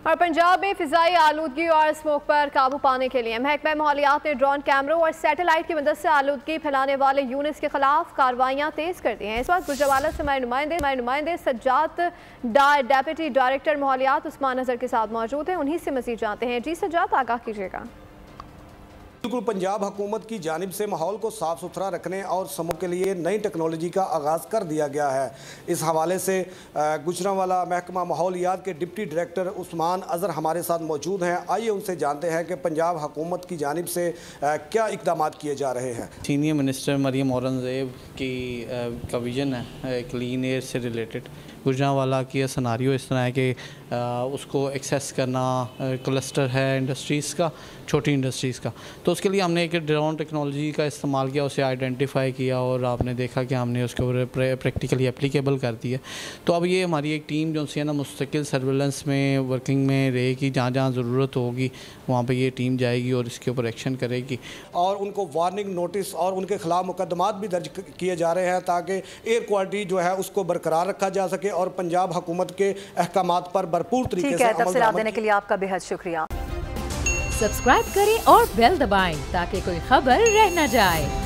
और पंजाब में फिजाई आलूदगी और स्मोक पर काबू पाने के लिए महकमा माहौलियात ने ड्रोन कैमरों और सैटेलाइट की मदद से आलूदगी फैलाने वाले यूनिट्स के खिलाफ कार्रवाइयां तेज कर दी हैं। इस वक्त गुजरावाला से हमारे नुमाइंदे सज्जाद डेप्यूटी डायरेक्टर माहौलियात उस्मान अजहर के साथ मौजूद हैं, उन्हीं से मजीद जानते हैं। जी सज्जाद, आगाह कीजिएगा। बिल्कुल, पंजाब हुकूमत की जानिब से माहौल को साफ़ सुथरा रखने और समूह के लिए नई टेक्नोलॉजी का आगाज़ कर दिया गया है। इस हवाले से गुजरांवाला महकमा माहौलियात के डिप्टी डायरेक्टर उस्मान अजहर हमारे साथ मौजूद हैं। आइए उनसे जानते हैं कि पंजाब हुकूमत की जानिब से क्या इक़दाम किए जा रहे हैं। सीनियर मिनिस्टर मरियम औरंगज़ेब की का विज़न है क्लीन एयर से रिलेटेड। गुजरांवाला की सिनारियो इस तरह है कि उसको एक्सेस करना क्लस्टर है इंडस्ट्रीज़ का, छोटी इंडस्ट्रीज़ का, तो उसके लिए हमने एक ड्रोन टेक्नोलॉजी का इस्तेमाल किया, उसे आइडेंटिफाई किया और आपने देखा कि हमने उसके ऊपर प्रैक्टिकली एप्लीकेबल कर दिया। तो अब ये हमारी एक टीम जो है ना मुस्तकिल सर्वेलेंस में वर्किंग में रहेगी, जहाँ जहाँ ज़रूरत होगी वहाँ पर ये टीम जाएगी और इसके ऊपर एक्शन करेगी। और उनको वार्निंग नोटिस और उनके खिलाफ मुकदमात भी दर्ज किए जा रहे हैं ताकि एयर क्वालिटी जो है उसको बरकरार रखा जा सके और पंजाब हुकूमत के अहकामात पर भरपूर तरीके से तफसीलात देने के लिए आपका बेहद शुक्रिया। सब्सक्राइब करें और बेल दबाएं ताकि कोई खबर रह न जाए।